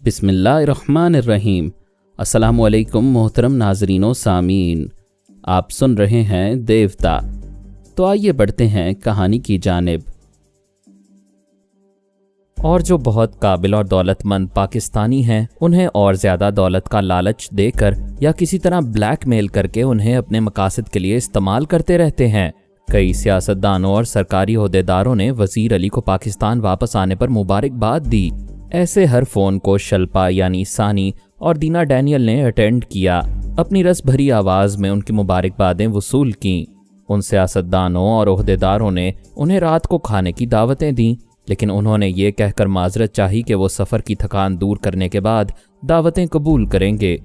بسم اللہ الرحمن الرحیم۔ السلام علیکم محترم ناظرین و سامعین، آپ سن رہے ہیں دیوتا۔ تو آئیے بڑھتے ہیں کہانی کی جانب۔ اور جو بہت قابل اور دولت مند پاکستانی ہیں، انہیں اور زیادہ دولت کا لالچ دے کر یا کسی طرح بلیک میل کر کے انہیں اپنے مقاصد کے لیے استعمال کرتے رہتے ہیں۔ کئی سیاستدانوں اور سرکاری عہدیداروں نے وزیر علی کو پاکستان واپس آنے پر مبارکباد دی۔ ایسے ہر فون کو شلپا یعنی ثانی اور دینا ڈینیل نے اٹینڈ کیا، اپنی رس بھری آواز میں ان کی مبارکبادیں وصول کیں۔ ان سیاستدانوں اور عہدیداروں نے انہیں رات کو کھانے کی دعوتیں دیں، لیکن انہوں نے یہ کہہ کر معذرت چاہی کہ وہ سفر کی تھکان دور کرنے کے بعد دعوتیں قبول کریں گے۔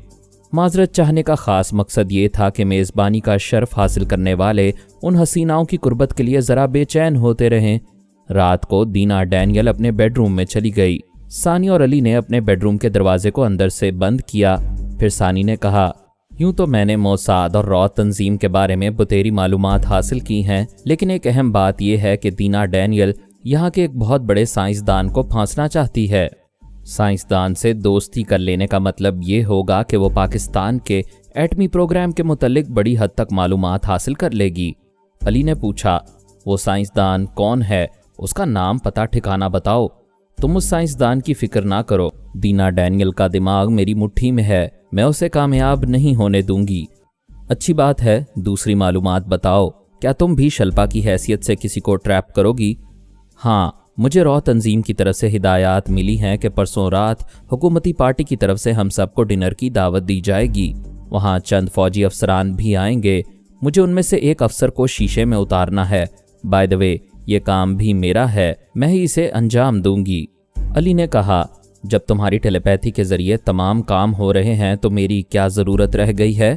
معذرت چاہنے کا خاص مقصد یہ تھا کہ میزبانی کا شرف حاصل کرنے والے ان حسیناؤں کی قربت کے لیے ذرا بے چین ہوتے رہیں۔ رات کو دینا ڈینیل اپنے بیڈ روم میں چلی گئی۔ ثانی اور علی نے اپنے بیڈ روم کے دروازے کو اندر سے بند کیا۔ پھر ثانی نے کہا، یوں تو میں نے موساد اور را تنظیم کے بارے میں بتیری معلومات حاصل کی ہیں، لیکن ایک اہم بات یہ ہے کہ دینا ڈینیل یہاں کے ایک بہت بڑے سائنسدان کو پھانسنا چاہتی ہے۔ سائنسدان سے دوستی کر لینے کا مطلب یہ ہوگا کہ وہ پاکستان کے ایٹمی پروگرام کے متعلق بڑی حد تک معلومات حاصل کر لے گی۔ علی نے پوچھا، وہ سائنسدان کون ہے؟ اس کا نام پتہ ٹھکانہ بتاؤ۔ تم اس سائنسدان کی فکر نہ کرو، دینا ڈینیل کا دماغ میری مٹھی میں ہے، میں اسے کامیاب نہیں ہونے دوں گی۔ اچھی بات ہے، دوسری معلومات بتاؤ۔ کیا تم بھی شلپا کی حیثیت سے کسی کو ٹریپ کرو گی؟ ہاں، مجھے را تنظیم کی طرف سے ہدایات ملی ہیں کہ پرسوں رات حکومتی پارٹی کی طرف سے ہم سب کو ڈنر کی دعوت دی جائے گی۔ وہاں چند فوجی افسران بھی آئیں گے۔ مجھے ان میں سے ایک افسر کو شیشے میں اتارنا ہے۔ بائی دا وے، یہ کام بھی میرا ہے، میں ہی اسے انجام دوں گی۔ علی نے کہا، جب تمہاری ٹیلیپیتھی کے ذریعے تمام کام ہو رہے ہیں تو میری کیا ضرورت رہ گئی ہے؟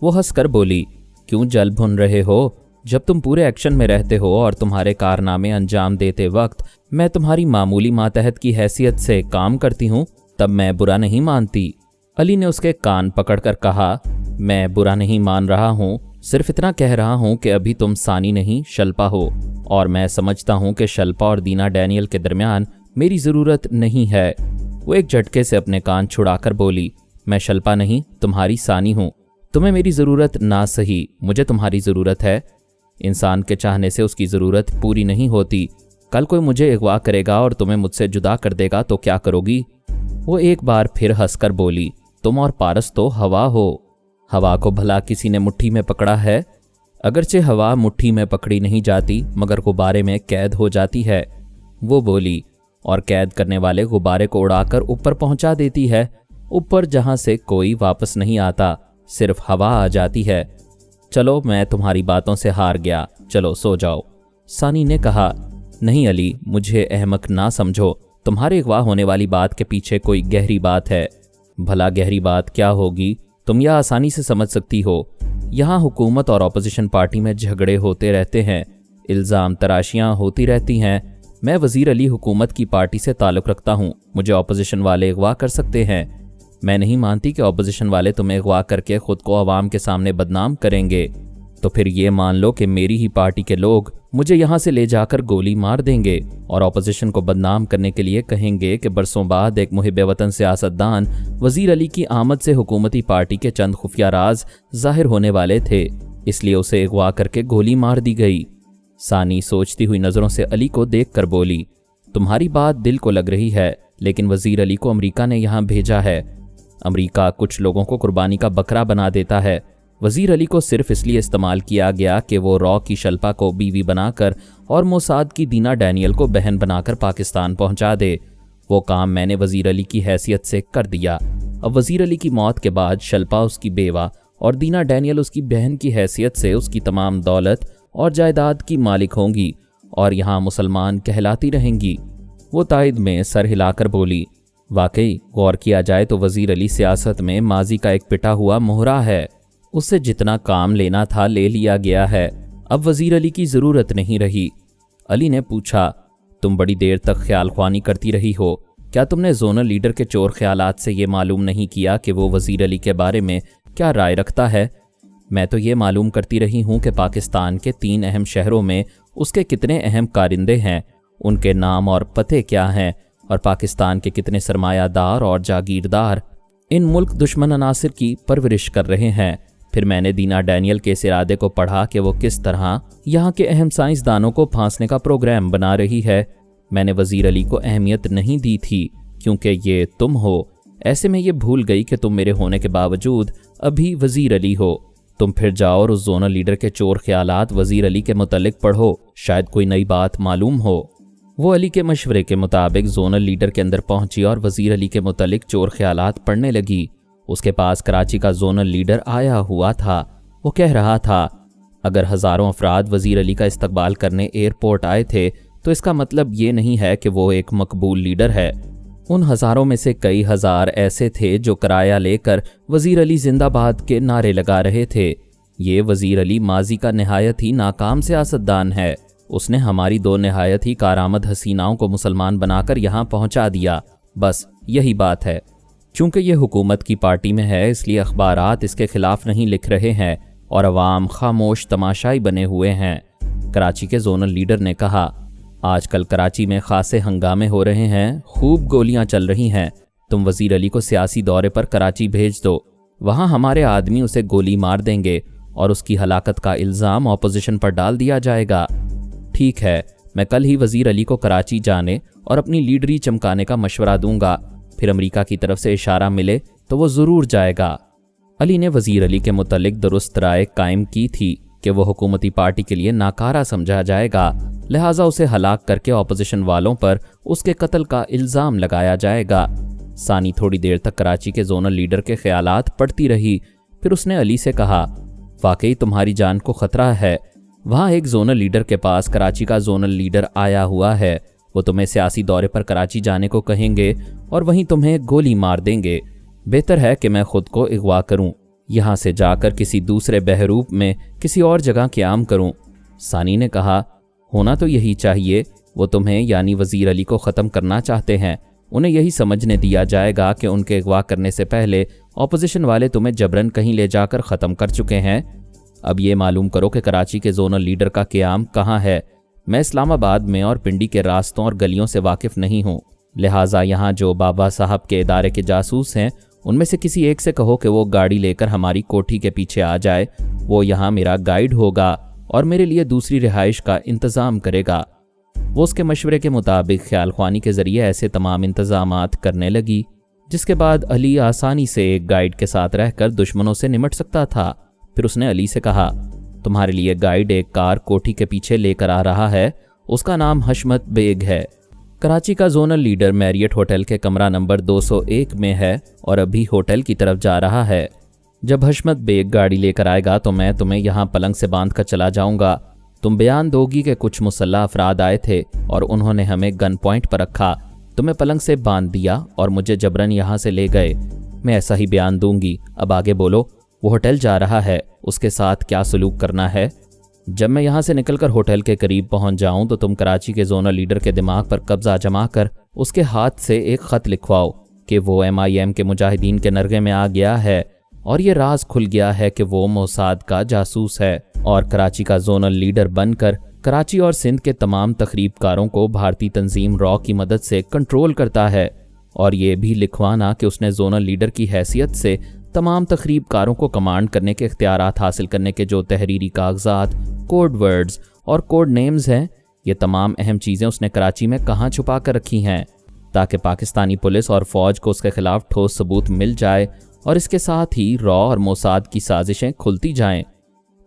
وہ ہنس کر بولی، کیوں جل بھن رہے ہو؟ جب تم پورے ایکشن میں رہتے ہو اور تمہارے کارنامے انجام دیتے وقت میں تمہاری معمولی ماتحت کی حیثیت سے کام کرتی ہوں، تب میں برا نہیں مانتی۔ علی نے اس کے کان پکڑ کر کہا، میں برا نہیں مان رہا ہوں، صرف اتنا کہہ رہا ہوں کہ ابھی تم ثانی نہیں شلپا ہو، اور میں سمجھتا ہوں کہ شلپا اور دینا ڈینیل کے درمیان میری ضرورت نہیں ہے۔ وہ ایک جھٹکے سے اپنے کان چھڑا کر بولی، میں شلپا نہیں، تمہاری ثانی ہوں۔ تمہیں میری ضرورت نہ سہی، مجھے تمہاری ضرورت ہے۔ انسان کے چاہنے سے اس کی ضرورت پوری نہیں ہوتی۔ کل کوئی مجھے اغوا کرے گا اور تمہیں مجھ سے جدا کر دے گا تو کیا کرو گی؟ وہ ایک بار پھر ہنس کر بولی، تم اور پارس تو ہوا ہو۔ ہوا کو بھلا کسی نے مٹھی میں پکڑا ہے؟ اگرچہ ہوا مٹھی میں پکڑی نہیں جاتی مگر غبارے میں قید ہو جاتی ہے، وہ بولی، اور قید کرنے والے غبارے کو اڑا کر اوپر پہنچا دیتی ہے، اوپر جہاں سے کوئی واپس نہیں آتا، صرف ہوا آ جاتی ہے۔ چلو، میں تمہاری باتوں سے ہار گیا، چلو سو جاؤ۔ ثانی نے کہا، نہیں علی، مجھے احمق نہ سمجھو، تمہارے اغوا ہونے والی بات کے پیچھے کوئی گہری بات ہے۔ بھلا گہری بات کیا ہوگی؟ تم یہ آسانی سے سمجھ سکتی ہو۔ یہاں حکومت اور اپوزیشن پارٹی میں جھگڑے ہوتے رہتے ہیں، الزام تراشیاں ہوتی رہتی ہیں۔ میں وزیر علی حکومت کی پارٹی سے تعلق رکھتا ہوں، مجھے اپوزیشن والے اغوا کر سکتے ہیں۔ میں نہیں مانتی کہ اپوزیشن والے تمہیں اغوا کر کے خود کو عوام کے سامنے بدنام کریں گے، تو پھر یہ مان لو کہ میری ہی پارٹی کے لوگ مجھے یہاں سے لے جا کر گولی مار دیں گے اور اپوزیشن کو بدنام کرنے کے لیے کہیں گے کہ برسوں بعد ایک محب وطن سیاستدان وزیر علی کی آمد سے حکومتی پارٹی کے چند خفیہ راز ظاہر ہونے والے تھے، اس لیے اسے اغوا کر کے گولی مار دی گئی۔ ثانی سوچتی ہوئی نظروں سے علی کو دیکھ کر بولی، تمہاری بات دل کو لگ رہی ہے، لیکن وزیر علی کو امریکہ نے یہاں بھیجا ہے۔ امریکہ کچھ لوگوں کو قربانی کا بکرا بنا دیتا ہے۔ وزیر علی کو صرف اس لیے استعمال کیا گیا کہ وہ را کی شلپا کو بیوی بنا کر اور موساد کی دینا ڈینیل کو بہن بنا کر پاکستان پہنچا دے۔ وہ کام میں نے وزیر علی کی حیثیت سے کر دیا۔ اب وزیر علی کی موت کے بعد شلپا اس کی بیوہ اور دینا ڈینیل اس کی بہن کی حیثیت سے اس کی تمام دولت اور جائیداد کی مالک ہوں گی اور یہاں مسلمان کہلاتی رہیں گی۔ وہ تائید میں سر ہلا کر بولی، واقعی غور کیا جائے تو وزیر علی سیاست میں ماضی کا ایک پٹا ہوا مہرا ہے، اس سے جتنا کام لینا تھا لے لیا گیا ہے، اب وزیر علی کی ضرورت نہیں رہی۔ علی نے پوچھا، تم بڑی دیر تک خیال خوانی کرتی رہی ہو، کیا تم نے زونل لیڈر کے چور خیالات سے یہ معلوم نہیں کیا کہ وہ وزیر علی کے بارے میں کیا رائے رکھتا ہے؟ میں تو یہ معلوم کرتی رہی ہوں کہ پاکستان کے 3 اہم شہروں میں اس کے کتنے اہم کارندے ہیں، ان کے نام اور پتے کیا ہیں، और पाकिस्तान के कितने सरमायादार और जागीरदार इन मुल्क दुश्मन अनासिर की परवरिश कर रहे हैं। फिर मैंने दीना डैनियल के इस इरादे को पढ़ा कि वो किस तरह यहाँ के अहम साइंसदानों को फांसने का प्रोग्राम बना रही है। मैंने वजीर अली को अहमियत नहीं दी थी क्योंकि ये तुम हो। ऐसे में ये भूल गई कि तुम मेरे होने के बावजूद अभी वजीर अली हो। तुम फिर जाओ और उस जोनल लीडर के चोर ख्यालात वजीर अली के मुतल्लिक पढ़ो, शायद कोई नई बात मालूम हो। वो अली के मशवरे के मुताबिक जोनल लीडर के अंदर पहुंची और वजीर अली के मुतल्लिक चोर ख्यालात पढ़ने लगी। उसके पास कराची का जोनल लीडर आया हुआ था। वो कह रहा था, अगर हज़ारों अफराद वजीर अली का इस्तकबाल करने एयरपोर्ट आए थे तो इसका मतलब ये नहीं है कि वो एक मकबूल लीडर है। उन हज़ारों में से कई हज़ार ऐसे थे जो किराया लेकर वजीर अली जिंदाबाद के नारे लगा रहे थे। ये वजीर अली माजी का नहायत ही नाकाम सियासतदान है। उसने हमारी 2 नहायत ही कारामद हसीनाओं को मुसलमान बनाकर यहाँ पहुँचा दिया। बस यही बात है। चूँकि ये हुकूमत की पार्टी में है इसलिए अखबारात इसके खिलाफ नहीं लिख रहे हैं और अवाम खामोश तमाशाई बने हुए हैं। कराची के जोनल लीडर ने कहा, आजकल कराची में खासे हंगामे हो रहे हैं, खूब गोलियां चल रही हैं। तुम वजीर अली को सियासी दौरे पर कराची भेज दो। वहां हमारे आदमी उसे गोली मार देंगे और उसकी हलाकत का इल्ज़ाम ऑपोजिशन पर डाल दिया जाएगा। ठीक है, मैं कल ही वजीर अली को कराची जाने और अपनी लीडरी चमकाने का मशवरा दूंगा। फिर अमरीका की तरफ से इशारा मिले तो वो ज़रूर जाएगा। अली ने वजीर अली के मुतल्लिक दुरुस्त राय कायम की थी कि वो हुकूमती पार्टी के लिए नाकारा समझा जाएगा, लिहाजा उसे हलाक करके ऑपोजिशन वालों पर उसके कत्ल का इल्ज़ाम लगाया जाएगा। सानी थोड़ी देर तक कराची के जोनल लीडर के ख्यालात पढ़ती रही। फिर उसने अली से कहा, वाकई तुम्हारी जान को ख़तरा है। वहाँ एक जोनल लीडर के पास कराची का जोनल लीडर आया हुआ है। वो तुम्हें सियासी दौरे पर कराची जाने को कहेंगे और वहीं तुम्हें गोली मार देंगे। बेहतर है कि मैं खुद को अगवा करूं, यहाँ से जाकर किसी दूसरे बहरूप में किसी और जगह क़याम करूं। सानी ने कहा, होना तो यही चाहिए। वो तुम्हें यानी वजीर अली को ख़त्म करना चाहते हैं। उन्हें यही समझने दिया जाएगा कि उनके अगवा करने से पहले ऑपोजिशन वाले तुम्हें जबरन कहीं ले जाकर ख़त्म कर चुके हैं। अब ये मालूम करो कि कराची के जोनल लीडर का क़याम कहाँ है। मैं इस्लामाबाद में और पिंडी के रास्तों और गलियों से वाकिफ़ नहीं हूँ, लिहाजा यहाँ जो बाबा साहब के इदारे के जासूस हैं उनमें से किसी एक से कहो कि वो गाड़ी लेकर हमारी कोठी के पीछे आ जाए। वो यहाँ मेरा गाइड होगा और मेरे लिए दूसरी रिहाइश का इंतज़ाम करेगा। वो उसके मशवरे के मुताबिक ख्याल ख्वानी के ज़रिए ऐसे तमाम इंतज़ामात करने लगी, जिसके बाद अली आसानी से एक गाइड के साथ रहकर दुश्मनों से निमट सकता था। फिर उसने अली से कहा, तुम्हारे लिए गाइड एक कार कोठी के पीछे लेकर आ रहा है। उसका नाम हशमत बेग है। कराची का जोनल लीडर मैरियट होटल के कमरा नंबर 201 में है और अभी होटल की तरफ जा रहा है। जब हशमत बेग गाड़ी लेकर आएगा तो मैं तुम्हें यहाँ पलंग से बांध कर चला जाऊँगा। तुम बयान दोगी कि कुछ मुसल्लह अफराद आए थे और उन्होंने हमें गन पॉइंट पर रखा, तुम्हें पलंग से बांध दिया और मुझे जबरन यहाँ से ले गए। मैं ऐसा ही बयान दूंगी। अब आगे बोलो। वो होटल जा रहा है, उसके साथ क्या सलूक करना है? जब मैं यहाँ से निकलकर होटल के करीब पहुँच जाऊँ तो तुम कराची के जोनल लीडर के दिमाग पर कब्जा जमा कर उसके हाथ से एक ख़त लिखवाओ कि वो MIM के मुजाहिदीन के नरगे में आ गया है और ये राज खुल गया है कि वो मोसाद का जासूस है और कराची का जोनल लीडर बनकर कराची और सिंध के तमाम तखरीबकारों को भारतीय तंजीम रॉ की मदद से कंट्रोल करता है। और ये भी लिखवाना कि उसने जोनल लीडर की हैसियत से तमाम तखरीबकारों को कमांड करने के इख्तियारात हासिल करने के जो तहरीरी कागजात, कोड वर्ड्स और कोड नेम्स हैं, ये तमाम अहम चीज़ें उसने कराची में कहाँ छुपा कर रखी हैं ताकि पाकिस्तानी पुलिस और फ़ौज को उसके खिलाफ ठोस सबूत मिल जाए और इसके साथ ही रॉ और मोसाद की साजिशें खुलती जाएं।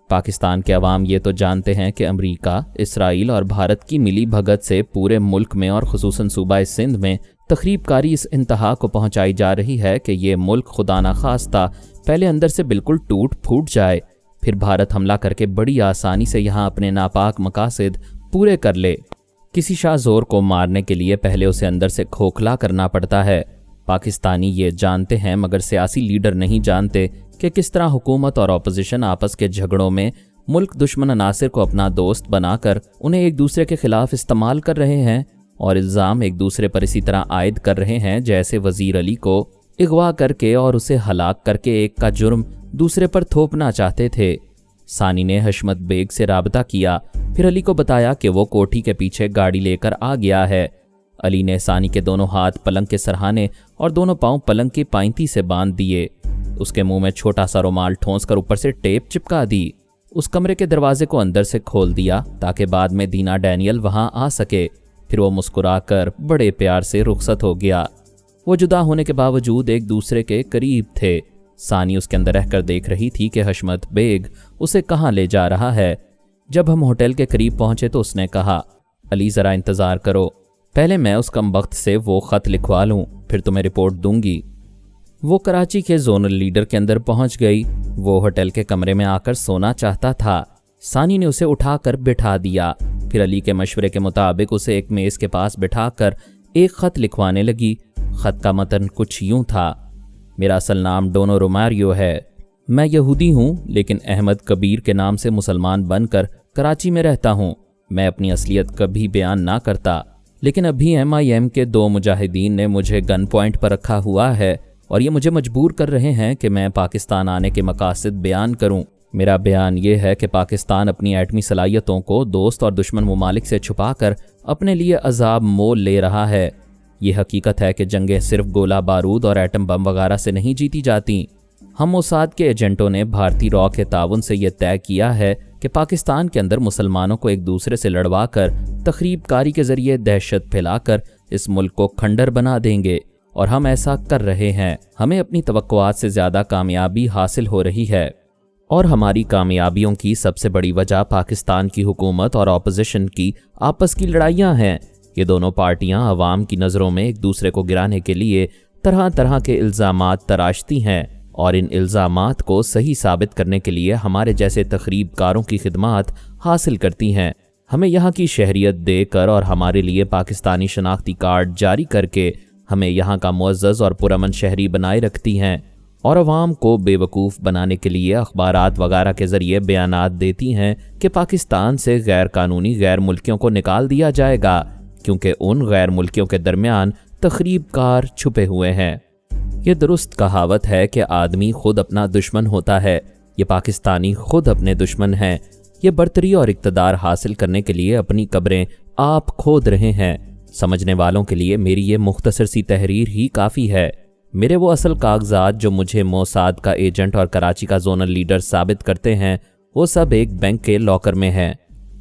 पाकिस्तान के अवाम ये तो जानते हैं कि अमरीका, इसराइल और भारत की मिली भगत से पूरे मुल्क में और ख़ुसूसन सूबा सिंध में तखरीबकारी इस इंतहा को पहुंचाई जा रही है कि ये मुल्क खुदा न खास्ता पहले अंदर से बिल्कुल टूट फूट जाए, फिर भारत हमला करके बड़ी आसानी से यहाँ अपने नापाक मकासद पूरे कर ले। किसी शाहज़ोर को मारने के लिए पहले उसे अंदर से खोखला करना पड़ता है। पाकिस्तानी ये जानते हैं मगर सियासी लीडर नहीं जानते कि किस तरह हुकूमत और अपोजिशन आपस के झगड़ों में मुल्क दुश्मन अनासिर को अपना दोस्त बनाकर उन्हें एक दूसरे के खिलाफ इस्तेमाल कर रहे हैं और इल्ज़ाम एक दूसरे पर इसी तरह आयद कर रहे हैं जैसे वजीर अली को अगवा करके और उसे हलाक करके एक का जुर्म दूसरे पर थोपना चाहते थे। सानी ने हशमत बेग से राबता किया, फिर अली को बताया कि वो कोठी के पीछे गाड़ी लेकर आ गया है। علی نے ثانی کے دونوں ہاتھ پلنگ کے سرہانے اور دونوں پاؤں پلنگ کی پائنتی سے باندھ دیے۔ اس کے منہ میں چھوٹا سا رومال ٹھونس کر اوپر سے ٹیپ چپکا دی۔ اس کمرے کے دروازے کو اندر سے کھول دیا تاکہ بعد میں دینا ڈینیل وہاں آ سکے۔ پھر وہ مسکرا کر بڑے پیار سے رخصت ہو گیا۔ وہ جدا ہونے کے باوجود ایک دوسرے کے قریب تھے۔ ثانی اس کے اندر رہ کر دیکھ رہی تھی کہ حشمت بیگ اسے کہاں لے جا رہا ہے۔ جب ہم ہوٹل کے قریب پہنچے تو اس نے کہا، علی ذرا انتظار کرو، پہلے میں اس کمبخت سے وہ خط لکھوا لوں، پھر تمہیں رپورٹ دوں گی۔ وہ کراچی کے زونل لیڈر کے اندر پہنچ گئی۔ وہ ہوٹل کے کمرے میں آ کر سونا چاہتا تھا۔ ثانی نے اسے اٹھا کر بٹھا دیا، پھر علی کے مشورے کے مطابق اسے ایک میز کے پاس بٹھا کر ایک خط لکھوانے لگی۔ خط کا متن کچھ یوں تھا، میرا اصل نام ڈونو روماریو ہے، میں یہودی ہوں لیکن احمد کبیر کے نام سے مسلمان بن کر کراچی میں رہتا ہوں۔ میں اپنی اصلیت کبھی بیان نہ کرتا، لیکن ابھی MIM کے 2 مجاہدین نے مجھے گن پوائنٹ پر رکھا ہوا ہے اور یہ مجھے مجبور کر رہے ہیں کہ میں پاکستان آنے کے مقاصد بیان کروں۔ میرا بیان یہ ہے کہ پاکستان اپنی ایٹمی صلاحیتوں کو دوست اور دشمن ممالک سے چھپا کر اپنے لیے عذاب مول لے رہا ہے۔ یہ حقیقت ہے کہ جنگیں صرف گولہ بارود اور ایٹم بم وغیرہ سے نہیں جیتی جاتی۔ ہم موساد کے ایجنٹوں نے بھارتی را کے تعاون سے یہ طے کیا ہے کہ پاکستان کے اندر مسلمانوں کو ایک دوسرے سے لڑوا کر تخریب کاری کے ذریعے دہشت پھیلا کر اس ملک کو کھنڈر بنا دیں گے، اور ہم ایسا کر رہے ہیں۔ ہمیں اپنی توقعات سے زیادہ کامیابی حاصل ہو رہی ہے، اور ہماری کامیابیوں کی سب سے بڑی وجہ پاکستان کی حکومت اور اپوزیشن کی آپس کی لڑائیاں ہیں۔ یہ دونوں پارٹیاں عوام کی نظروں میں ایک دوسرے کو گرانے کے لیے طرح طرح کے الزامات تراشتی ہیں، اور ان الزامات کو صحیح ثابت کرنے کے لیے ہمارے جیسے تخریب کاروں کی خدمات حاصل کرتی ہیں۔ ہمیں یہاں کی شہریت دے کر اور ہمارے لیے پاکستانی شناختی کارڈ جاری کر کے ہمیں یہاں کا معزز اور پرامن شہری بنائے رکھتی ہیں، اور عوام کو بے وقوف بنانے کے لیے اخبارات وغیرہ کے ذریعے بیانات دیتی ہیں کہ پاکستان سے غیر قانونی غیر ملکیوں کو نکال دیا جائے گا، کیونکہ ان غیر ملکیوں کے درمیان تخریب کار چھپے ہوئے ہیں۔ یہ درست کہاوت ہے کہ آدمی خود اپنا دشمن ہوتا ہے، یہ پاکستانی خود اپنے دشمن ہیں۔ یہ برتری اور اقتدار حاصل کرنے کے لیے اپنی قبریں آپ کھود رہے ہیں۔ سمجھنے والوں کے لیے میری یہ مختصر سی تحریر ہی کافی ہے۔ میرے وہ اصل کاغذات جو مجھے موساد کا ایجنٹ اور کراچی کا زونل لیڈر ثابت کرتے ہیں، وہ سب ایک بینک کے لاکر میں ہیں۔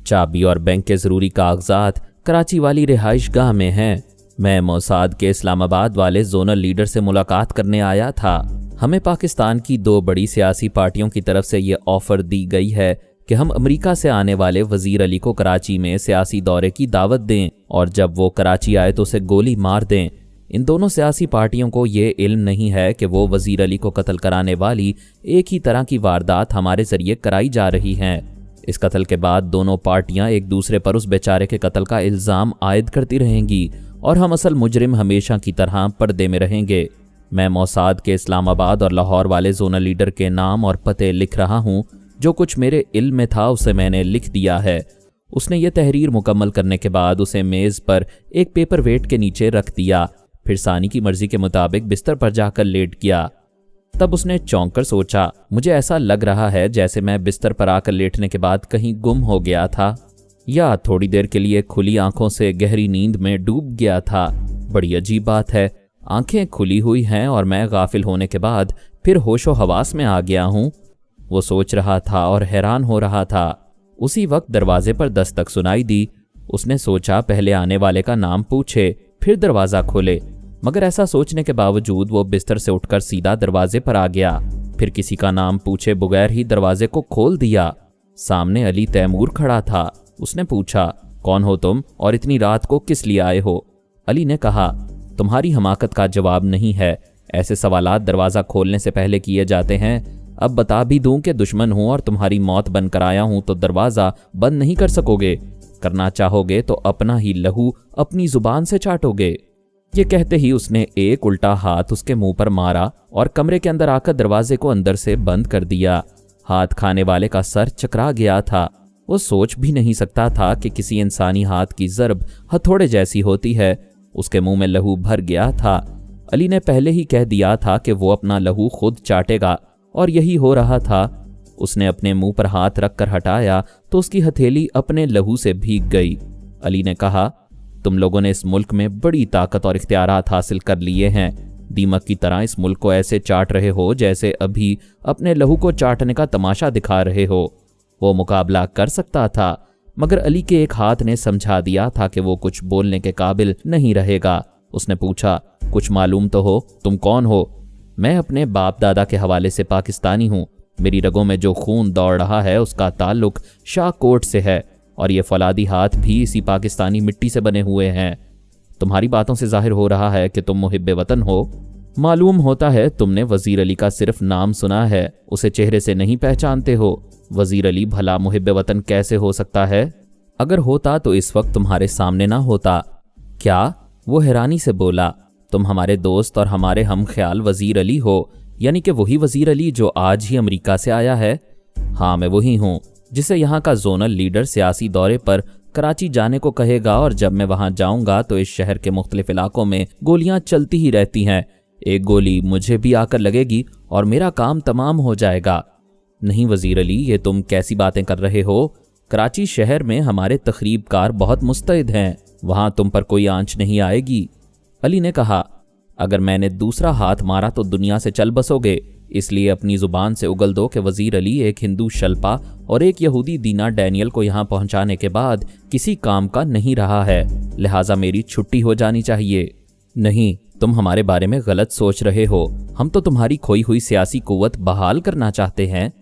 چابی اور بینک کے ضروری کاغذات کراچی والی رہائش گاہ میں ہیں۔ میں موساد کے اسلام آباد والے زونل لیڈر سے ملاقات کرنے آیا تھا۔ ہمیں پاکستان کی 2 بڑی سیاسی پارٹیوں کی طرف سے یہ آفر دی گئی ہے کہ ہم امریکہ سے آنے والے وزیر علی کو کراچی میں سیاسی دورے کی دعوت دیں، اور جب وہ کراچی آئے تو اسے گولی مار دیں۔ ان دونوں سیاسی پارٹیوں کو یہ علم نہیں ہے کہ وہ وزیر علی کو قتل کرانے والی ایک ہی طرح کی واردات ہمارے ذریعے کرائی جا رہی ہیں۔ اس قتل کے بعد دونوں پارٹیاں ایک دوسرے پر اس بیچارے کے قتل کا الزام عائد کرتی رہیں گی، اور ہم اصل مجرم ہمیشہ کی طرح پردے میں رہیں گے۔ میں موساد کے اسلام آباد اور لاہور والے زونل لیڈر کے نام اور پتے لکھ رہا ہوں۔ جو کچھ میرے علم میں تھا اسے میں نے لکھ دیا ہے۔ اس نے یہ تحریر مکمل کرنے کے بعد اسے میز پر ایک پیپر ویٹ کے نیچے رکھ دیا، پھر ثانی کی مرضی کے مطابق بستر پر جا کر لیٹ گیا۔ تب اس نے چونک کر سوچا، مجھے ایسا لگ رہا ہے جیسے میں بستر پر آ کر لیٹنے کے بعد کہیں گم ہو گیا تھا، یا تھوڑی دیر کے لیے کھلی آنکھوں سے گہری نیند میں ڈوب گیا تھا۔ بڑی عجیب بات ہے، آنکھیں کھلی ہوئی ہیں اور میں غافل ہونے کے بعد پھر ہوش و حواس میں آ گیا ہوں۔ وہ سوچ رہا تھا اور حیران ہو رہا تھا۔ اسی وقت دروازے پر دستک سنائی دی۔ اس نے سوچا پہلے آنے والے کا نام پوچھے پھر دروازہ کھولے، مگر ایسا سوچنے کے باوجود وہ بستر سے اٹھ کر سیدھا دروازے پر آ گیا، پھر کسی کا نام پوچھے بغیر ہی دروازے کو کھول دیا۔ سامنے علی تیمور کھڑا تھا۔ اس نے پوچھا، کون ہو تم اور اتنی رات کو کس لیے آئے ہو؟ علی نے کہا، تمہاری حماقت کا جواب نہیں ہے، ایسے سوالات دروازہ کھولنے سے پہلے کیے جاتے ہیں۔ اب بتا بھی دوں کہ دشمن ہوں اور تمہاری موت بن کر آیا ہوں تو دروازہ بند نہیں کر سکو گے، کرنا چاہو گے تو اپنا ہی لہو اپنی زبان سے چاٹو گے۔ یہ کہتے ہی اس نے ایک الٹا ہاتھ اس کے منہ پر مارا اور کمرے کے اندر آ کر دروازے کو اندر سے بند کر دیا۔ ہاتھ کھانے والے کا سر چکرا گیا تھا۔ وہ سوچ بھی نہیں سکتا تھا کہ کسی انسانی ہاتھ کی ضرب ہتھوڑے جیسی ہوتی ہے۔ اس کے منہ میں لہو بھر گیا تھا۔ علی نے پہلے ہی کہہ دیا تھا کہ وہ اپنا لہو خود چاٹے گا، اور یہی ہو رہا تھا۔ اس نے اپنے منہ پر ہاتھ رکھ کر ہٹایا تو اس کی ہتھیلی اپنے لہو سے بھیگ گئی۔ علی نے کہا، तुम लोगों ने इस मुल्क में बड़ी ताकत और इख्तियारात हासिल कर लिए हैं। दीमक की तरह इस मुल्क को ऐसे चाट रहे हो जैसे अभी अपने लहू को चाटने का तमाशा दिखा रहे हो। वो मुकाबला कर सकता था, मगर अली के एक हाथ ने समझा दिया था कि वो कुछ बोलने के काबिल नहीं रहेगा। उसने पूछा, कुछ मालूम तो हो, तुम कौन हो? मैं अपने बाप दादा के हवाले से पाकिस्तानी हूँ। मेरी रगों में जो खून दौड़ रहा है उसका ताल्लुक शाहकोट से है, और ये फौलादी हाथ भी इसी पाकिस्तानी मिट्टी से बने हुए हैं। तुम्हारी बातों से जाहिर हो रहा है कि तुम मुहिब्बे वतन हो। मालूम होता है तुमने वजीर अली का सिर्फ नाम सुना है, उसे चेहरे से नहीं पहचानते हो। वजीर अली भला मुहिब्बे वतन कैसे हो सकता है? अगर होता तो इस वक्त तुम्हारे सामने ना होता। क्या? वो हैरानी से बोला, तुम हमारे दोस्त और हमारे हम ख्याल वजीर अली हो, यानी कि वही वजीर अली जो आज ही अमेरिका से आया है? हाँ, मैं वही हूँ जिसे यहाँ का जोनल लीडर सियासी दौरे पर कराची जाने को कहेगा, और जब मैं वहाँ जाऊँगा तो इस शहर के मुख्तलिफ इलाकों में गोलियाँ चलती ही रहती हैं। एक गोली मुझे भी आकर लगेगी और मेरा काम तमाम हो जाएगा। नहीं वजीर अली, ये तुम कैसी बातें कर रहे हो? कराची शहर में हमारे तखरीबकार बहुत मुस्तैद हैं, वहाँ तुम पर कोई आंच नहीं आएगी। अली ने कहा, अगर मैंने दूसरा हाथ मारा तो दुनिया से चल बसोगे, इसलिए अपनी जुबान से उगल दो कि वजीर अली एक हिंदू शल्पा और एक यहूदी दीना डैनियल को यहाँ पहुँचाने के बाद किसी काम का नहीं रहा है, लिहाजा मेरी छुट्टी हो जानी चाहिए। नहीं, तुम हमारे बारे में गलत सोच रहे हो। हम तो तुम्हारी खोई हुई सियासी कुव्वत बहाल करना चाहते हैं।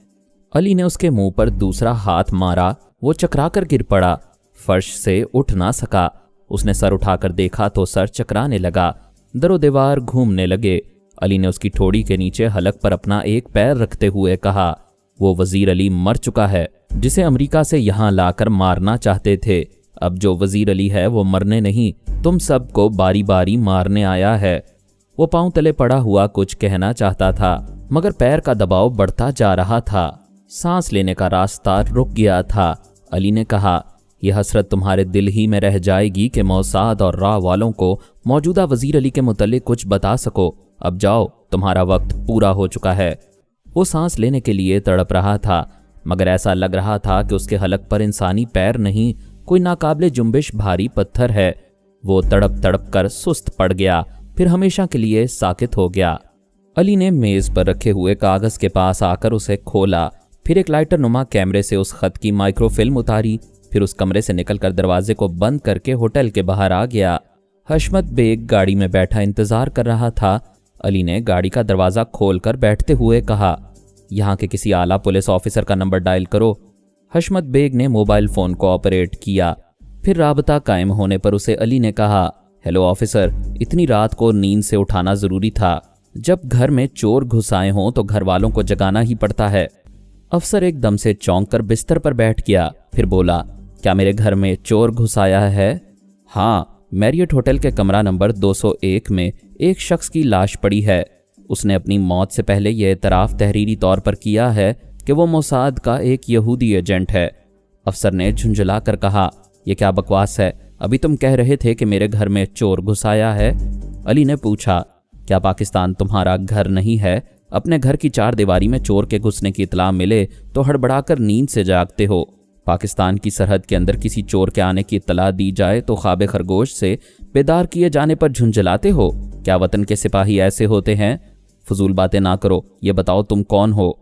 अली ने उसके मुंह पर दूसरा हाथ मारा। वो चकरा कर गिर पड़ा, फर्श से उठ ना सका। उसने सर उठाकर देखा तो सर चकराने लगा, दरो दीवार घूमने लगे। अली ने उसकी ठोड़ी के नीचे हलक पर अपना एक पैर रखते हुए कहा, वो वजीर अली मर चुका है जिसे अमेरिका से यहाँ लाकर मारना चाहते थे। अब जो वजीर अली है वो मरने नहीं, तुम सबको बारी बारी मारने आया है। वो पांव तले पड़ा हुआ कुछ कहना चाहता था, मगर पैर का दबाव बढ़ता जा रहा था। सांस लेने का रास्ता रुक गया था। अली ने कहा, यह हसरत तुम्हारे दिल ही में रह जाएगी कि मौसाद और रा वालों को मौजूदा वजीर अली के मुतल्लिक कुछ बता सको। अब जाओ, तुम्हारा वक्त पूरा हो चुका है। वो सांस लेने के लिए तड़प रहा था, मगर ऐसा लग रहा था कि उसके हलक पर इंसानी पैर नहीं, कोई नाकाबिले जुम्बिश भारी पत्थर है। वो तड़प तड़प कर सुस्त पड़ गया, फिर हमेशा के लिए साकित हो गया। अली ने मेज पर रखे हुए कागज के पास आकर उसे खोला, फिर एक लाइटर नुमा कैमरे से उस खत की माइक्रोफिल्म उतारी, फिर उस कमरे से निकलकर दरवाजे को बंद करके होटल के बाहर आ गया। हशमत बेग गाड़ी में बैठा इंतजार कर रहा था। अली ने गाड़ी का दरवाज़ा खोलकर बैठते हुए कहा, यहाँ के किसी आला पुलिस ऑफिसर का नंबर डायल करो। हशमत बेग ने मोबाइल फ़ोन को ऑपरेट किया, फिर राबता कायम होने पर उसे अली ने कहा, हेलो ऑफिसर, इतनी रात को नींद से उठाना ज़रूरी था। जब घर में चोर घुस आए हों तो घर वालों को जगाना ही पड़ता है। अफसर एकदम से चौंक कर बिस्तर पर बैठ गया, फिर बोला, क्या मेरे घर में चोर घुस आया है? हाँ, मैरियट होटल के कमरा नंबर 201 में एक शख्स की लाश पड़ी है। उसने अपनी मौत से पहले यह एतराफ़ तहरीरी तौर पर किया है कि वो मोसाद का एक यहूदी एजेंट है। अफसर ने झुंझला कर कहा, यह क्या बकवास है? अभी तुम कह रहे थे कि मेरे घर में चोर घुस आया है। अली ने पूछा, क्या पाकिस्तान तुम्हारा घर नहीं है? अपने घर की चार दीवारी में चोर के घुसने की इतला मिले तो हड़बड़ाकर नींद से जागते हो। पाकिस्तान की सरहद के अंदर किसी चोर के आने की इत्तला दी जाए तो ख्वाब खरगोश से बेदार किए जाने पर झुंझलाते हो। क्या वतन के सिपाही ऐसे होते हैं? फजूल बातें ना करो, ये बताओ तुम कौन हो?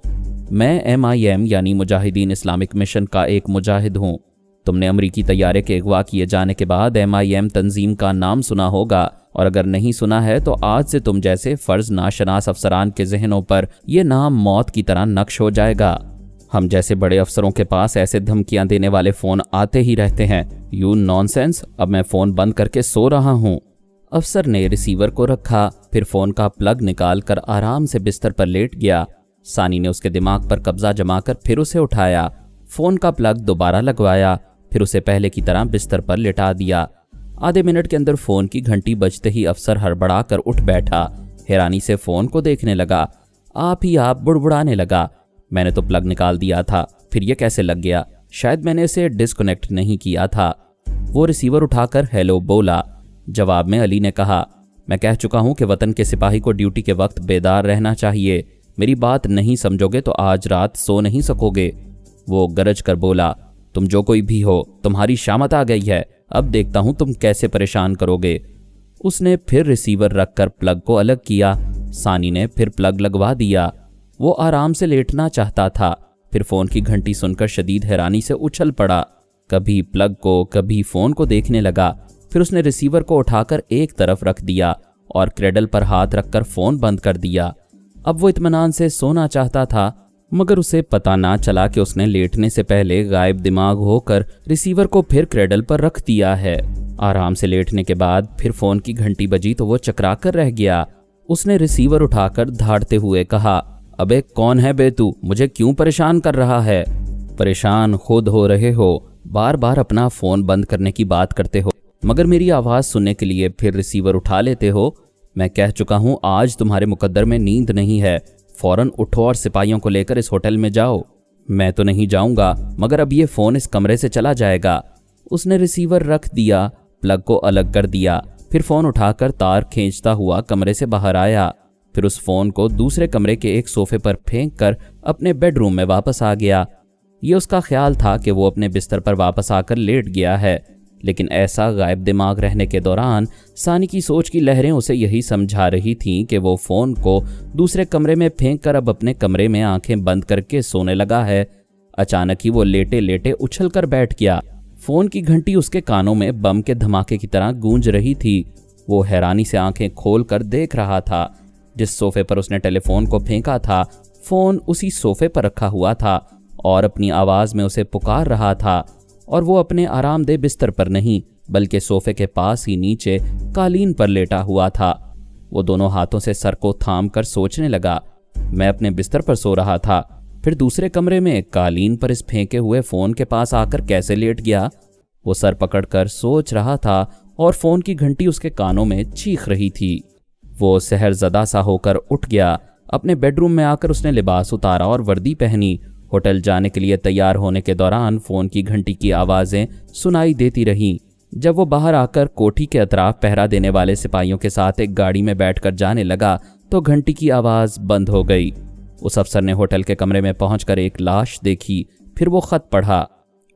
मैं MIM यानी मुजाहिदीन इस्लामिक मिशन का एक मुजाहिद हूँ। तुमने अमरीकी तैयारे के अगवा किए जाने के बाद MIM तंजीम का नाम सुना होगा, और अगर नहीं सुना है तो आज से तुम जैसे फ़र्ज नाशनास अफसरान के जहनों पर यह नाम मौत की तरह नक्श हो जाएगा। हम जैसे बड़े अफसरों के पास ऐसे धमकियां देने वाले फ़ोन आते ही रहते हैं। यू नॉनसेंस, अब मैं फ़ोन बंद करके सो रहा हूँ। अफसर ने रिसीवर को रखा, फिर फ़ोन का प्लग निकाल कर आराम से बिस्तर पर लेट गया। सानी ने उसके दिमाग पर कब्जा जमाकर फिर उसे उठाया, फ़ोन का प्लग दोबारा लगवाया, फिर उसे पहले की तरह बिस्तर पर लिटा दिया। आधे मिनट के अंदर फ़ोन की घंटी बजते ही अफसर हड़बड़ा कर उठ बैठा, हैरानी से फ़ोन को देखने लगा। आप ही आप बुड़बुड़ाने लगा, मैंने तो प्लग निकाल दिया था, फिर ये कैसे लग गया? शायद मैंने इसे डिस्कनेक्ट नहीं किया था। वो रिसीवर उठाकर हेलो बोला। जवाब में अली ने कहा, मैं कह चुका हूँ कि वतन के सिपाही को ड्यूटी के वक्त बेदार रहना चाहिए। मेरी बात नहीं समझोगे तो आज रात सो नहीं सकोगे। वो गरज कर बोला, तुम जो कोई भी हो, तुम्हारी शामत आ गई है। अब देखता हूं तुम कैसे परेशान करोगे। उसने फिर रिसीवर रखकर प्लग को अलग किया। सानी ने फिर प्लग लगवा दिया। वो आराम से लेटना चाहता था, फिर फोन की घंटी सुनकर शदीद हैरानी से उछल पड़ा। कभी प्लग को कभी फोन को देखने लगा। फिर उसने रिसीवर को उठाकर एक तरफ रख दिया और क्रेडल पर हाथ रखकर फोन बंद कर दिया। अब वो इत्मीनान से सोना चाहता था, मगर उसे पता ना चला कि उसने लेटने से पहले गायब दिमाग होकर रिसीवर को फिर क्रेडल पर रख दिया है। आराम से लेटने के बाद फिर फोन की घंटी बजी तो वो चकरा कर रह गया। उसने रिसीवर उठाकर धाड़ते हुए कहा, अबे कौन है बे तू, मुझे क्यों परेशान कर रहा है? परेशान खुद हो रहे हो, बार बार अपना फोन बंद करने की बात करते हो, मगर मेरी आवाज़ सुनने के लिए फिर रिसीवर उठा लेते हो। मैं कह चुका हूं आज तुम्हारे मुकद्दर में नींद नहीं है, फौरन उठो और सिपाहियों को लेकर इस होटल में जाओ। मैं तो नहीं जाऊंगा, मगर अब ये फ़ोन इस कमरे से चला जाएगा। उसने रिसीवर रख दिया, प्लग को अलग कर दिया, फिर फ़ोन उठाकर तार खींचता हुआ कमरे से बाहर आया। फिर उस फ़ोन को दूसरे कमरे के एक सोफे पर फेंक कर अपने बेडरूम में वापस आ गया। ये उसका ख्याल था कि वो अपने बिस्तर पर वापस आकर लेट गया है, लेकिन ऐसा गायब दिमाग रहने के दौरान सानी की सोच की लहरें उसे यही समझा रही थीं कि वो फ़ोन को दूसरे कमरे में फेंक कर अब अपने कमरे में आंखें बंद करके सोने लगा है। अचानक ही वो लेटे लेटे उछल कर बैठ गया। फ़ोन की घंटी उसके कानों में बम के धमाके की तरह गूंज रही थी। वो हैरानी से आंखें खोल कर देख रहा था। जिस सोफे पर उसने टेलीफोन को फेंका था, फ़ोन उसी सोफे पर रखा हुआ था और अपनी आवाज़ में उसे पुकार रहा था। और वो अपने आरामदेह बिस्तर पर नहीं, बल्कि सोफे के पास ही नीचे कालीन पर लेटा हुआ था। वो दोनों हाथों से सर को थाम कर सोचने लगा, मैं अपने बिस्तर पर सो रहा था, फिर दूसरे कमरे में कालीन पर इस फेंके हुए फ़ोन के पास आकर कैसे लेट गया? वो सर पकड़कर सोच रहा था और फ़ोन की घंटी उसके कानों में चीख रही थी। वो सहरज़दा सा होकर उठ गया। अपने बेडरूम में आकर उसने लिबास उतारा और वर्दी पहनी। होटल जाने के लिए तैयार होने के दौरान फ़ोन की घंटी की आवाज़ें सुनाई देती रहीं। जब वो बाहर आकर कोठी के अतराफ पहरा देने वाले सिपाहियों के साथ एक गाड़ी में बैठकर जाने लगा तो घंटी की आवाज़ बंद हो गई। उस अफसर ने होटल के कमरे में पहुंचकर एक लाश देखी, फिर वो ख़त पढ़ा,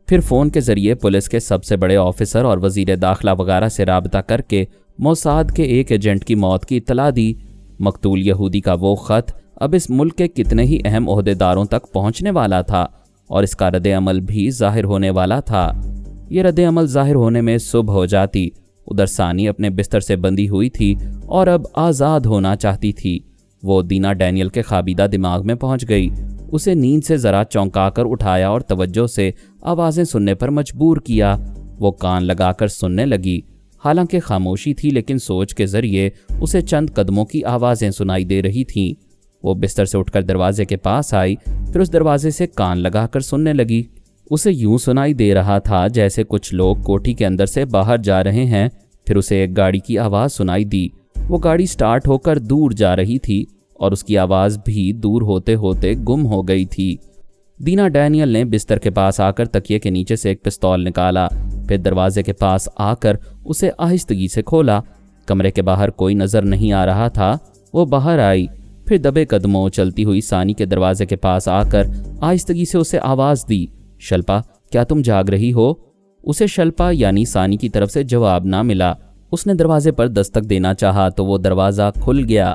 फिर फ़ोन के ज़रिए पुलिस के सबसे बड़े ऑफिसर और वज़ीर दाखिला वगैरह से राबता करके मोसाद के एक एजेंट की मौत की इत्तला दी। मकतूल यहूदी का वो ख़त अब इस मुल्क के कितने ही अहम ओहदेदारों तक पहुंचने वाला था और इसका रद्द-ए-अमल भी ज़ाहिर होने वाला था। ये रद्द-ए-अमल ज़ाहिर होने में सुबह हो जाती। उधर सानी अपने बिस्तर से बंधी हुई थी और अब आज़ाद होना चाहती थी। वो दीना डैनियल के खाबीदा दिमाग में पहुंच गई। उसे नींद से ज़रा चौंका कर उठाया और तवज्जो से आवाज़ें सुनने पर मजबूर किया। वो कान लगाकर सुनने लगी। हालांकि खामोशी थी, लेकिन सोच के ज़रिए उसे चंद कदमों की आवाज़ें सुनाई दे रही थीं। वो बिस्तर से उठकर दरवाजे के पास आई, फिर उस दरवाजे से कान लगाकर सुनने लगी। उसे यूं सुनाई दे रहा था जैसे कुछ लोग कोठी के अंदर से बाहर जा रहे हैं। फिर उसे एक गाड़ी की आवाज़ सुनाई दी। वो गाड़ी स्टार्ट होकर दूर जा रही थी और उसकी आवाज़ भी दूर होते होते गुम हो गई थी। दीना डैनियल ने बिस्तर के पास आकर तकिए के नीचे से एक पिस्तौल निकाला, फिर दरवाजे के पास आकर उसे आहिस्तगी से खोला। कमरे के बाहर कोई नज़र नहीं आ रहा था। वो बाहर आई, फिर दबे कदमों चलती हुई सानी के दरवाजे के पास आकर आहिस्तगी से उसे आवाज़ दी, शल्पा क्या तुम जाग रही हो? उसे शल्पा यानी सानी की तरफ से जवाब ना मिला। उसने दरवाजे पर दस्तक देना चाहा तो वो दरवाज़ा खुल गया।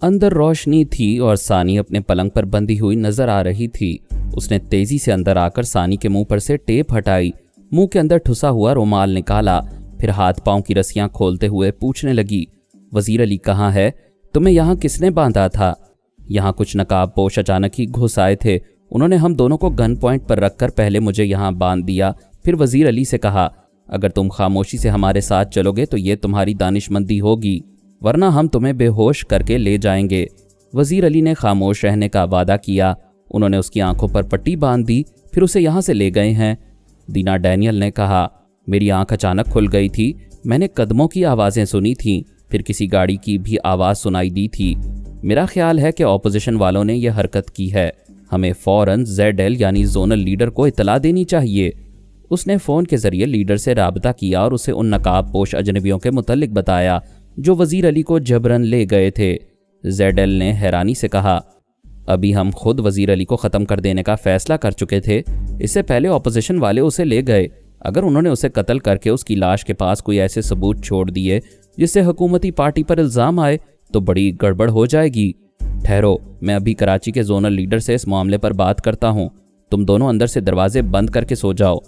अंदर रोशनी थी और सानी अपने पलंग पर बंधी हुई नजर आ रही थी। उसने तेजी से अंदर आकर सानी के मुंह पर से टेप हटाई, मुंह के अंदर ठुसा हुआ रुमाल निकाला, फिर हाथ पांव की रस्सियां खोलते हुए पूछने लगी, वजीर अली कहाँ है? तुम्हें यहाँ किसने बांधा था? यहाँ कुछ नकाब पोश अचानक ही घुस आए थे। उन्होंने हम दोनों को गन पॉइंट पर रखकर पहले मुझे यहाँ बांध दिया, फिर वजीर अली से कहा अगर तुम खामोशी से हमारे साथ चलोगे तो ये तुम्हारी दानिशमंदी होगी, वरना हम तुम्हें बेहोश करके ले जाएंगे। वजीर अली ने खामोश रहने का वादा किया। उन्होंने उसकी आंखों पर पट्टी बांध दी, फिर उसे यहाँ से ले गए हैं। दीना डैनियल ने कहा, मेरी आंख अचानक खुल गई थी। मैंने कदमों की आवाज़ें सुनी थीं, फिर किसी गाड़ी की भी आवाज़ सुनाई दी थी। मेरा ख्याल है कि ऑपोजिशन वालों ने यह हरकत की है। हमें फ़ौरन ZL यानी जोनल लीडर को इतला देनी चाहिए। उसने फ़ोन के ज़रिए लीडर से राबता किया और उसे उन नकाब पोश अजनबियों के मुतल्लिक बताया जो वज़ीर अली को जबरन ले गए थे। ZL ने हैरानी से कहा, अभी हम खुद वज़ीर अली को ख़त्म कर देने का फ़ैसला कर चुके थे। इससे पहले ऑपोजिशन वाले उसे ले गए। अगर उन्होंने उसे कत्ल करके उसकी लाश के पास कोई ऐसे सबूत छोड़ दिए जिससे हुकूमती पार्टी पर इल्ज़ाम आए तो बड़ी गड़बड़ हो जाएगी। ठहरो, मैं अभी कराची के जोनल लीडर से इस मामले पर बात करता हूँ। तुम दोनों अंदर से दरवाजे बंद करके सो जाओ।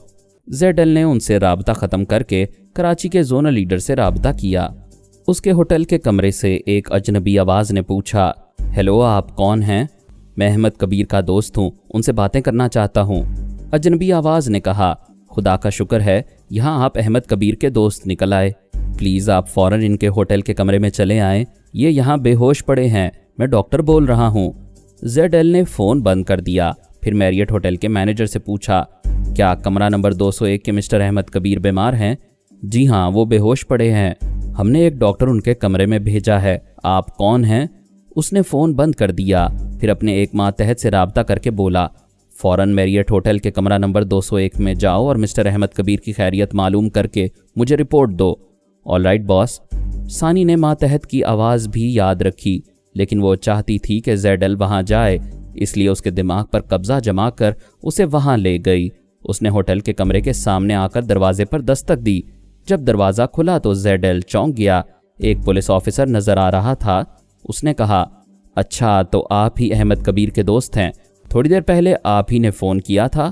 जेडल ने उनसे राबता ख़त्म करके कराची के जोनल लीडर से राबता किया। उसके होटल के कमरे से एक अजनबी आवाज़ ने पूछा, हेलो, आप कौन हैं? मैं अहमद कबीर का दोस्त हूँ, उनसे बातें करना चाहता हूँ। अजनबी आवाज़ ने कहा, खुदा का शुक्र है यहाँ आप अहमद कबीर के दोस्त निकल आए। प्लीज़ आप फ़ौरन इनके होटल के कमरे में चले आएँ, ये यहाँ बेहोश पड़े हैं। मैं डॉक्टर बोल रहा हूँ। जेडल ने फ़ोन बंद कर दिया। फिर मैरियट होटल के मैनेजर से पूछा, क्या कमरा नंबर 201 के मिस्टर अहमद कबीर बीमार हैं? जी हाँ, वो बेहोश पड़े हैं। हमने एक डॉक्टर उनके कमरे में भेजा है। आप कौन हैं? उसने फ़ोन बंद कर दिया। फिर अपने एक मातहत से राबता करके बोला, फ़ौरन मैरियट होटल के कमरा नंबर 201 में जाओ और मिस्टर अहमद कबीर की खैरियत मालूम करके मुझे रिपोर्ट दो। All right boss. सानी ने मातहत की आवाज़ भी याद रखी, लेकिन वो चाहती थी कि जेडल वहाँ जाए, इसलिए उसके दिमाग पर कब्जा जमा कर उसे वहाँ ले गई। उसने होटल के कमरे के सामने आकर दरवाजे पर दस्तक दी। जब दरवाज़ा खुला तो जेडल चौंक गया। एक पुलिस ऑफिसर नज़र आ रहा था। उसने कहा, अच्छा, तो आप ही अहमद कबीर के दोस्त हैं? थोड़ी देर पहले आप ही ने फ़ोन किया था।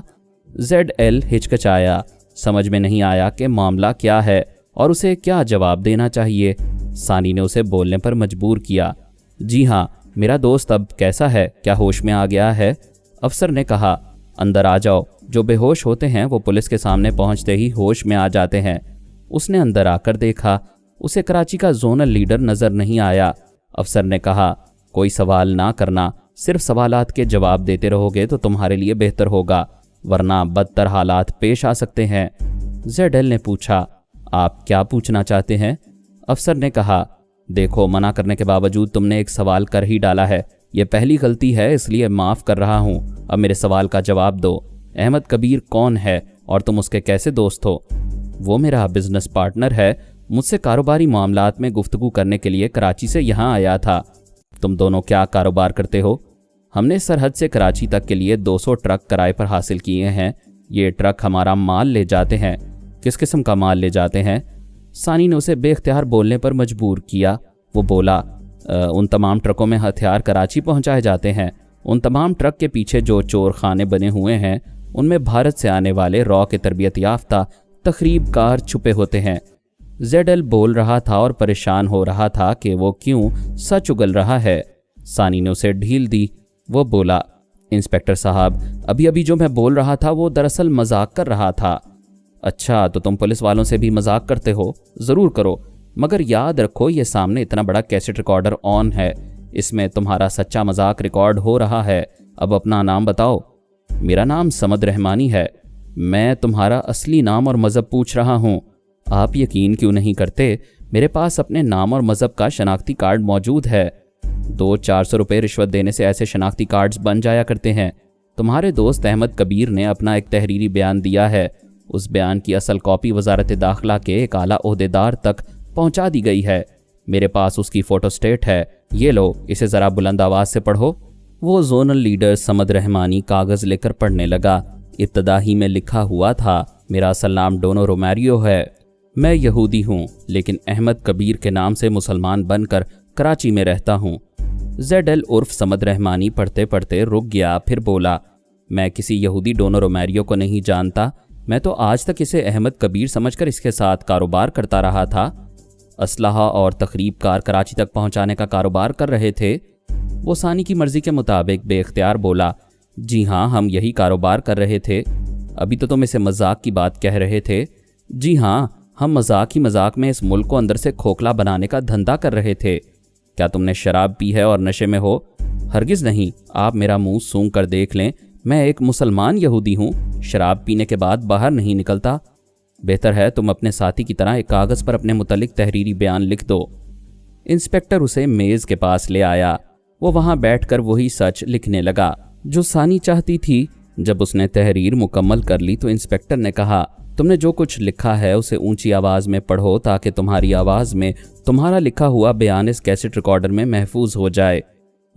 जेडल हिचकिचाया। समझ में नहीं आया कि मामला क्या है और उसे क्या जवाब देना चाहिए। सानी ने उसे बोलने पर मजबूर किया। जी हाँ, मेरा दोस्त अब कैसा है? क्या होश में आ गया है? अफसर ने कहा, अंदर आ जाओ। जो बेहोश होते हैं वो पुलिस के सामने पहुंचते ही होश में आ जाते हैं। उसने अंदर आकर देखा। उसे कराची का जोनल लीडर नज़र नहीं आया। अफसर ने कहा, कोई सवाल ना करना, सिर्फ सवालात के जवाब देते रहोगे तो तुम्हारे लिए बेहतर होगा, वरना बदतर हालात पेश आ सकते हैं। जेडल ने पूछा, आप क्या पूछना चाहते हैं? अफसर ने कहा, देखो, मना करने के बावजूद तुमने एक सवाल कर ही डाला है। यह पहली गलती है, इसलिए माफ़ कर रहा हूँ। अब मेरे सवाल का जवाब दो। अहमद कबीर कौन है और तुम उसके कैसे दोस्त हो? वो मेरा बिजनेस पार्टनर है। मुझसे कारोबारी मामलात में गुफ्तगू करने के लिए कराची से यहाँ आया था। तुम दोनों क्या कारोबार करते हो? हमने सरहद से कराची तक के लिए 200 ट्रक किराए पर हासिल किए हैं। ये ट्रक हमारा माल ले जाते हैं। किस किस्म का माल ले जाते हैं? सानी ने उसे बेख्तियार बोलने पर मजबूर किया। वो बोला, उन तमाम ट्रकों में हथियार कराची पहुंचाए जाते हैं। उन तमाम ट्रक के पीछे जो चोर खाने बने हुए हैं उनमें भारत से आने वाले रॉ के तरबियत याफ्ता तखरीबकार छुपे होते हैं। जेडल बोल रहा था और परेशान हो रहा था कि वो क्यों सच उगल रहा है। सानी ने उसे ढील दी। वो बोला, इंस्पेक्टर साहब, अभी अभी जो मैं बोल रहा था वो दरअसल मजाक कर रहा था। अच्छा, तो तुम पुलिस वालों से भी मजाक करते हो? ज़रूर करो, मगर याद रखो ये सामने इतना बड़ा कैसेट रिकॉर्डर ऑन है, इसमें तुम्हारा सच्चा मजाक रिकॉर्ड हो रहा है। अब अपना नाम बताओ। मेरा नाम समद रहमानी है। मैं तुम्हारा असली नाम और मज़हब पूछ रहा हूँ। आप यकीन क्यों नहीं करते? मेरे पास अपने नाम और मज़हब का शनाख्ती कार्ड मौजूद है। 200-400 रुपये रिश्वत देने से ऐसे शनाख्ती कार्ड्स बन जाया करते हैं। तुम्हारे दोस्त अहमद कबीर ने अपना एक तहरीरी बयान दिया है। उस बयान की असल कॉपी वजारत दाखिला के एक आला ओहदेदार तक पहुंचा दी गई है। मेरे पास उसकी फ़ोटोस्टेट है। ये लो, इसे ज़रा बुलंद आवाज़ से पढ़ो। वो जोनल लीडर समद रहमानी कागज़ लेकर पढ़ने लगा। इब्तदा ही में लिखा हुआ था, मेरा असल नाम डोनो रोमैरियो है। मैं यहूदी हूँ, लेकिन अहमद कबीर के नाम से मुसलमान बनकर कराची में रहता हूँ। जेडल उर्फ समद रहमानी पढ़ते पढ़ते रुक गया। फिर बोला, मैं किसी यहूदी डोनो रोमैरियो को नहीं जानता। मैं तो आज तक इसे अहमद कबीर समझकर इसके साथ कारोबार करता रहा था। असलहा और तखरीबकार कराची तक पहुंचाने का कारोबार कर रहे थे। वो सानी की मर्जी के मुताबिक बेख्तियार बोला, जी हाँ, हम यही कारोबार कर रहे थे। अभी तो तुम इसे मजाक की बात कह रहे थे। जी हाँ, हम मजाक ही मजाक में इस मुल्क को अंदर से खोखला बनाने का धंधा कर रहे थे। क्या तुमने शराब पी है और नशे में हो? हरगिज़ नहीं। आप मेरा मुंह सूंघ कर देख लें, मैं एक मुसलमान यहूदी हूँ। शराब पीने के बाद बाहर नहीं निकलता। बेहतर है तुम अपने साथी की तरह एक कागज़ पर अपने मुतल्लिक तहरीरी बयान लिख दो। इंस्पेक्टर उसे मेज़ के पास ले आया। वो वहाँ बैठकर वही सच लिखने लगा जो सानी चाहती थी। जब उसने तहरीर मुकम्मल कर ली तो इंस्पेक्टर ने कहा, तुमने जो कुछ लिखा है उसे ऊंची आवाज़ में पढ़ो ताकि तुम्हारी आवाज़ में तुम्हारा लिखा हुआ बयान इस कैसेट रिकॉर्डर में महफूज हो जाए।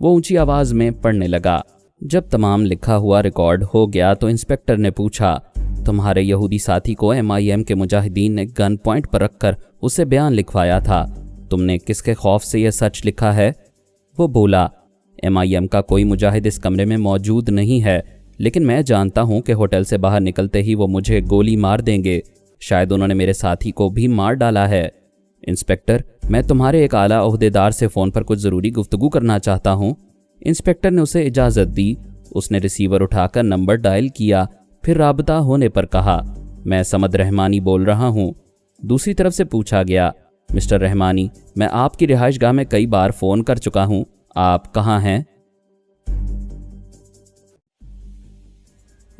वो ऊंची आवाज़ में पढ़ने लगा। जब तमाम लिखा हुआ रिकॉर्ड हो गया तो इंस्पेक्टर ने पूछा, तुम्हारे यहूदी साथी को MIM के मुजाहिदीन ने गन पॉइंट पर रखकर उसे बयान लिखवाया था। तुमने किसके खौफ से यह सच लिखा है? वो बोला, MIM का कोई मुजाहिद इस कमरे में मौजूद नहीं है, लेकिन मैं जानता हूं कि होटल से बाहर निकलते ही वो मुझे गोली मार देंगे। शायद उन्होंने मेरे साथी को भी मार डाला है। इंस्पेक्टर, मैं तुम्हारे एक आला ओहदेदार से फ़ोन पर कुछ ज़रूरी गुफ्तगू करना चाहता हूं। इंस्पेक्टर ने उसे इजाज़त दी। उसने रिसीवर उठाकर नंबर डायल किया, फिर राबता होने पर कहा, मैं समद रहमानी बोल रहा हूं। दूसरी तरफ से पूछा गया, मिस्टर रहमानी, मैं आपकी रिहाइशगाह में कई बार फ़ोन कर चुका हूं, आप कहाँ हैं?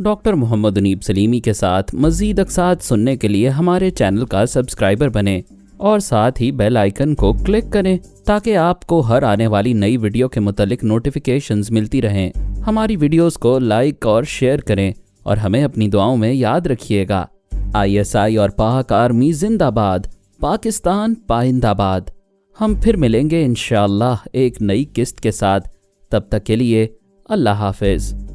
डॉक्टर मोहम्मद उनीब सलीमी के साथ मज़ीद अक़सात सुनने के लिए हमारे चैनल का सब्सक्राइबर बनें और साथ ही बेल आइकन को क्लिक करें ताकि आपको हर आने वाली नई वीडियो के मुतालिक नोटिफिकेशंस मिलती रहें। हमारी वीडियोस को लाइक और शेयर करें और हमें अपनी दुआओं में याद रखिएगा। ISI और पाक आर्मी जिंदाबाद, पाकिस्तान पाइंदाबाद। हम फिर मिलेंगे इंशाअल्लाह एक नई किस्त के साथ। तब तक के लिए अल्लाह हाफिज़।